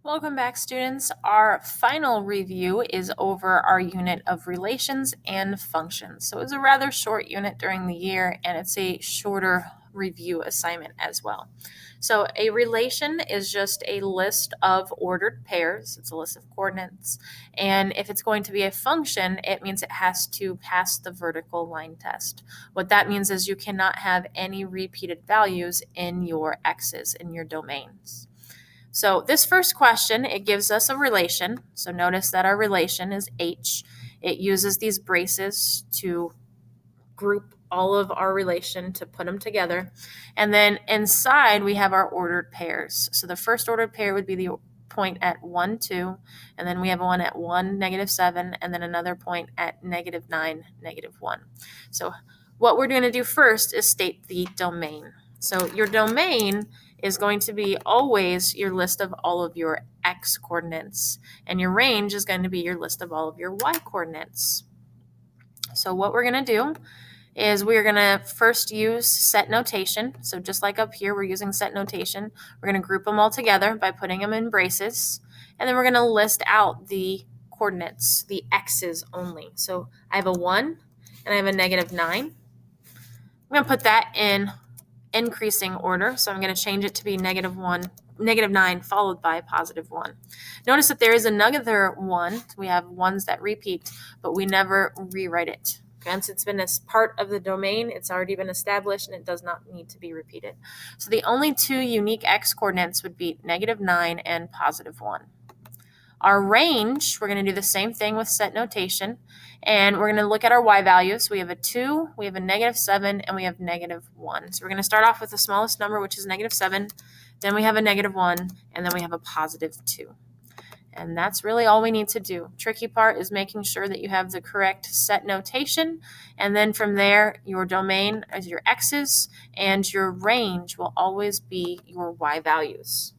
Welcome back, students. Our final review is over our unit of relations and functions. So it's a rather short unit during the year, and it's a shorter review assignment as well. So a relation is just a list of ordered pairs. It's a list of coordinates. And if it's going to be a function, it means it has to pass the vertical line test. What that means is you cannot have any repeated values in your x's, in your domains. So this first question, it gives us a relation. So notice that our relation is H. It uses these braces to group all of our relation to put them together. And then inside we have our ordered pairs. So the first ordered pair would be the point at 1, 2, and then we have one at 1, -7, and then another point at -9, -1. So what we're going to do first is state the domain. So your domain is going to be always your list of all of your x coordinates, and your range is going to be your list of all of your y coordinates. So what we're going to do is we're going to first use set notation. So just like up here, we're using set notation. We're going to group them all together by putting them in braces, and then we're going to list out the coordinates, the x's only. So I have a 1 and I have a -9. I'm going to put that in increasing order. So I'm going to change it to be -9 followed by +1. Notice that there is another 1. We have ones that repeat, but we never rewrite it. Once it's been a part of the domain, it's already been established and it does not need to be repeated. So the only two unique x coordinates would be -9 and +1. Our range, we're going to do the same thing with set notation, and we're going to look at our y values. We have a 2, we have a -7, and we have -1. So we're going to start off with the smallest number, which is -7, then we have a -1, and then we have a +2. And that's really all we need to do. Tricky part is making sure that you have the correct set notation, and then from there, your domain is your x's, and your range will always be your y values.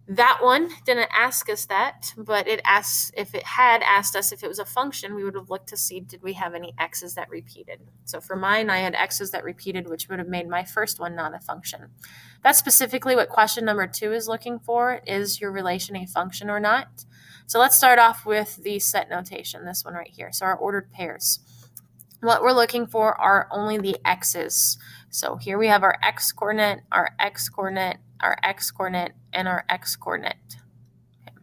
That one didn't ask us that, but it asks, if it had asked us if it was a function, we would have looked to see did we have any x's that repeated. So for mine, I had x's that repeated, which would have made my first one not a function. That's specifically what question number 2 is looking for. Is your relation a function or not? So let's start off with the set notation, this one right here. So our ordered pairs. What we're looking for are only the x's. So here we have our x coordinate, our x coordinate, our x coordinate, and our x coordinate. Okay.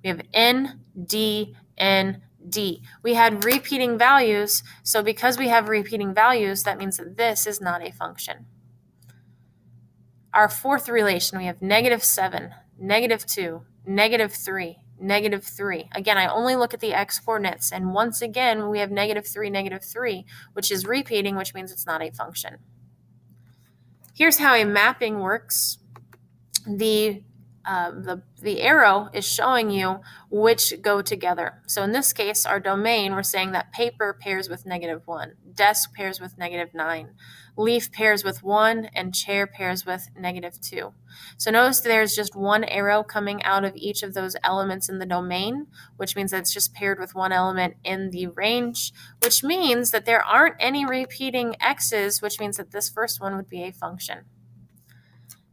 We have n, d, n, d. We had repeating values, so because we have repeating values, that means that this is not a function. Our fourth relation, we have -7, -2, -3, -3. Again, I only look at the x coordinates, and once again, we have -3, -3, which is repeating, which means it's not a function. Here's how a mapping works. The arrow is showing you which go together. So in this case, our domain, we're saying that paper pairs with -1, desk pairs with -9, leaf pairs with 1, and chair pairs with -2. So notice there's just one arrow coming out of each of those elements in the domain, which means that it's just paired with one element in the range, which means that there aren't any repeating x's, which means that this first one would be a function.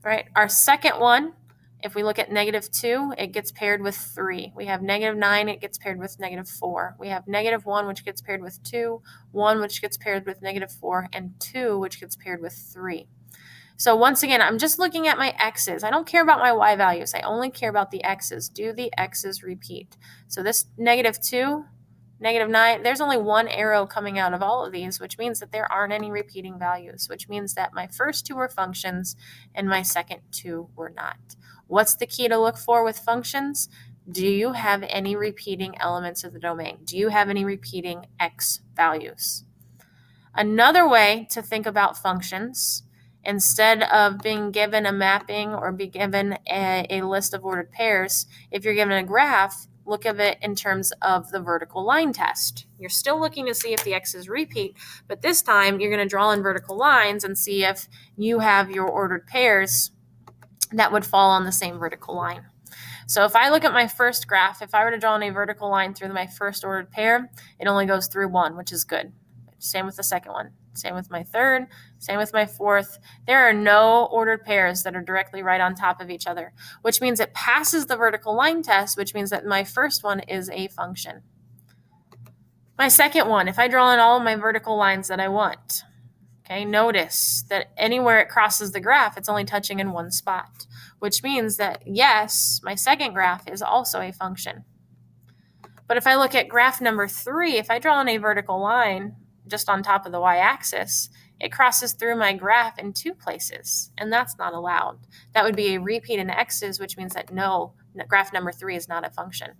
All right, our second one, if we look at -2, it gets paired with 3. We have -9, it gets paired with -4. We have -1, which gets paired with 2, 1, which gets paired with -4, and 2, which gets paired with 3. So once again, I'm just looking at my x's. I don't care about my y values. I only care about the x's. Do the x's repeat? So this -2, -9, there's only one arrow coming out of all of these, which means that there aren't any repeating values, which means that my first two were functions and my second two were not. What's the key to look for with functions? Do you have any repeating elements of the domain? Do you have any repeating x values? Another way to think about functions, instead of being given a mapping or be given a list of ordered pairs, if you're given a graph, look at it in terms of the vertical line test. You're still looking to see if the x's repeat, but this time you're going to draw in vertical lines and see if you have your ordered pairs that would fall on the same vertical line. So if I look at my first graph, if I were to draw in a vertical line through my first ordered pair, it only goes through 1, which is good. Same with the second one. Same with my third, same with my fourth. There are no ordered pairs that are directly right on top of each other, which means it passes the vertical line test, which means that my first one is a function. My second one, if I draw in all of my vertical lines that I want, okay, notice that anywhere it crosses the graph, it's only touching in one spot, which means that yes, my second graph is also a function. But if I look at graph number 3, if I draw in a vertical line just on top of the y-axis, it crosses through my graph in 2 places, and that's not allowed. That would be a repeat in x's, which means that no, graph number 3 is not a function.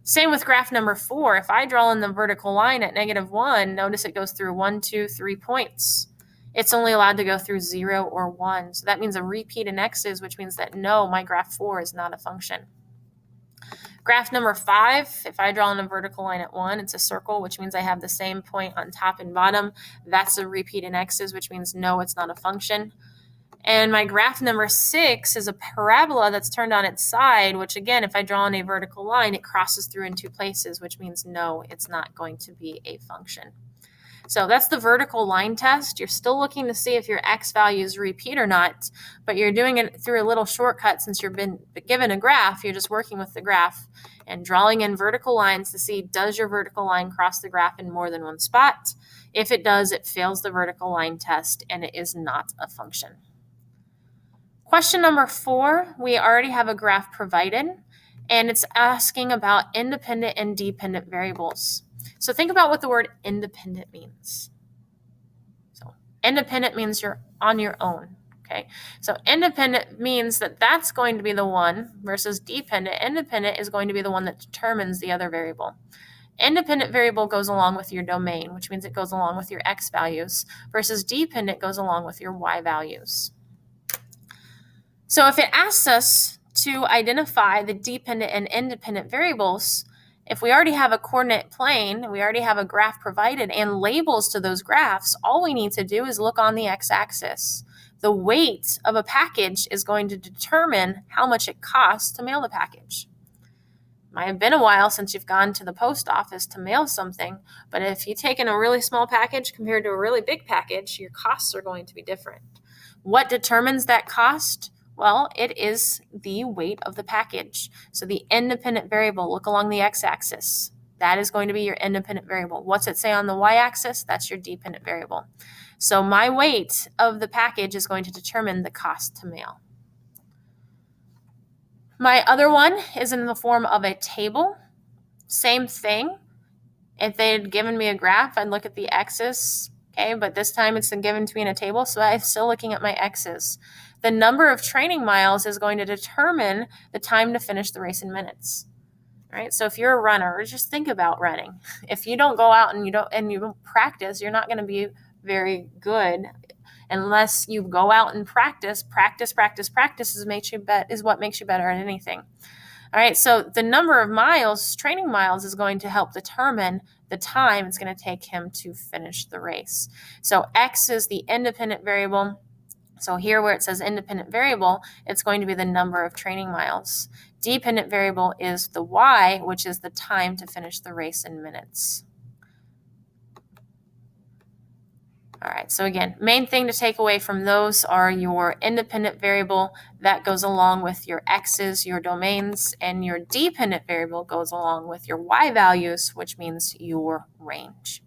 Same with graph number 4. If I draw in the vertical line at -1, notice it goes through 1, 2, 3 points. It's only allowed to go through 0 or 1. So that means a repeat in x's, which means that no, my graph 4 is not a function. Graph number 5, if I draw in a vertical line at 1, it's a circle, which means I have the same point on top and bottom. That's a repeat in x's, which means no, it's not a function. And my graph number 6 is a parabola that's turned on its side, which again, if I draw in a vertical line, it crosses through in 2 places, which means no, it's not going to be a function. So that's the vertical line test. You're still looking to see if your x values repeat or not, but you're doing it through a little shortcut. Since you've been given a graph, you're just working with the graph and drawing in vertical lines to see, does your vertical line cross the graph in more than one spot? If it does, it fails the vertical line test and it is not a function. Question number 4, we already have a graph provided, and it's asking about independent and dependent variables. So think about what the word independent means. So independent means you're on your own, okay? So independent means that that's going to be the one versus dependent. Independent is going to be the one that determines the other variable. Independent variable goes along with your domain, which means it goes along with your x values, versus dependent goes along with your y values. So if it asks us to identify the dependent and independent variables, if we already have a coordinate plane, we already have a graph provided and labels to those graphs, all we need to do is look on the x-axis. The weight of a package is going to determine how much it costs to mail the package. It might have been a while since you've gone to the post office to mail something, but if you take in a really small package compared to a really big package, your costs are going to be different. What determines that cost? Well, it is the weight of the package. So the independent variable, look along the x-axis. That is going to be your independent variable. What's it say on the y-axis? That's your dependent variable. So my weight of the package is going to determine the cost to mail. My other one is in the form of a table. Same thing. If they had given me a graph, I'd look at the x's, okay, but this time it's been given to me in a table, so I'm still looking at my x's. The number of training miles is going to determine the time to finish the race in minutes. Right? So if you're a runner, just think about running. If you don't go out and you don't practice, you're not going to be very good unless you go out and practice. Practice is what makes you better at anything. All right, so the number of miles, training miles, is going to help determine the time it's going to take him to finish the race. So x is the independent variable. So here where it says independent variable, it's going to be the number of training miles. Dependent variable is the y, which is the time to finish the race in minutes. All right, so again, main thing to take away from those are your independent variable that goes along with your x's, your domains, and your dependent variable goes along with your y values, which means your range.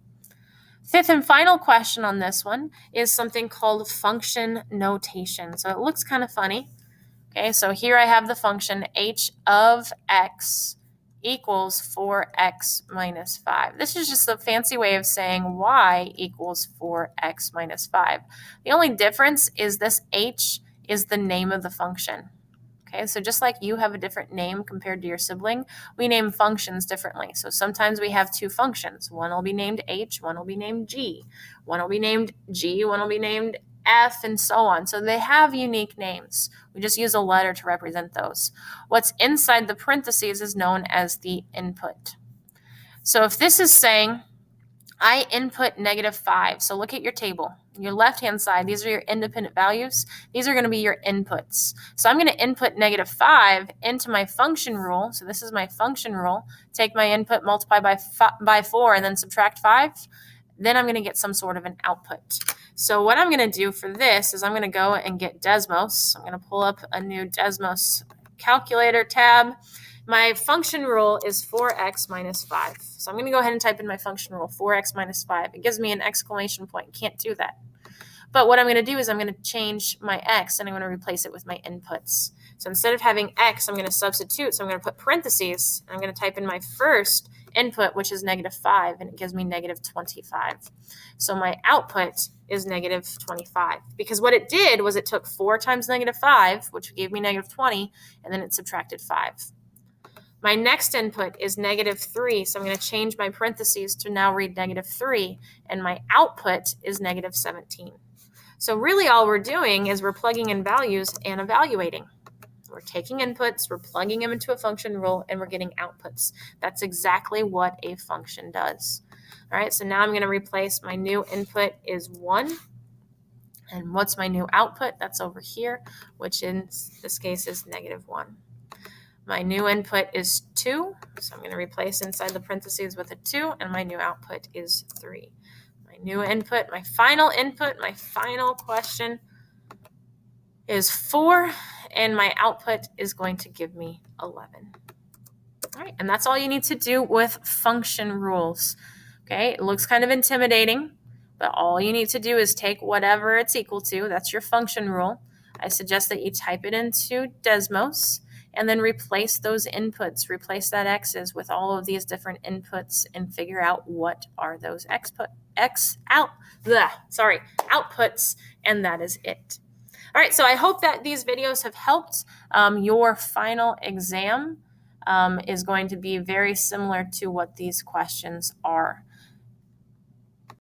Fifth and final question on this one is something called function notation. So it looks kind of funny. Okay, so here I have the function h of x equals 4x minus 5. This is just a fancy way of saying y equals 4x minus 5. The only difference is this h is the name of the function. Okay, so just like you have a different name compared to your sibling, we name functions differently. So sometimes we have 2 functions. One will be named h, one will be named g. One will be named g, one will be named f, and so on. So they have unique names. We just use a letter to represent those. What's inside the parentheses is known as the input. So if this is saying I input -5, so look at your table. Your left-hand side, these are your independent values. These are going to be your inputs. So I'm going to input -5 into my function rule. So this is my function rule. Take my input, multiply by 4, and then subtract 5. then I'm going to get some sort of an output. So what I'm going to do for this is I'm going to go and get Desmos. I'm going to pull up a new Desmos calculator tab. My function rule is 4x minus 5. So I'm going to go ahead and type in my function rule, 4x minus 5. It gives me an exclamation point. Can't do that. But what I'm going to do is I'm going to change my x and I'm going to replace it with my inputs. So instead of having x, I'm going to substitute. So I'm going to put parentheses. And I'm going to type in my first input, which is negative 5, and it gives me negative 25. So my output is negative 25. Because what it did was it took 4 times negative 5, which gave me negative 20, and then it subtracted 5. My next input is negative 3, so I'm going to change my parentheses to now read negative 3, and my output is negative 17. So really all we're doing is we're plugging in values and evaluating. We're taking inputs, we're plugging them into a function rule, and we're getting outputs. That's exactly what a function does. All right, so now I'm going to replace my new input is 1. And what's my new output? That's over here, which in this case is negative 1. My new input is 2, so I'm going to replace inside the parentheses with a 2, and my new output is 3. My new input, my final question is 4, and my output is going to give me 11. All right, and that's all you need to do with function rules. Okay, it looks kind of intimidating, but all you need to do is take whatever it's equal to. That's your function rule. I suggest that you type it into Desmos and then replace those inputs, replace that x's with all of these different inputs and figure out what are those outputs, and that is it. All right, so I hope that these videos have helped. Your final exam is going to be very similar to what these questions are.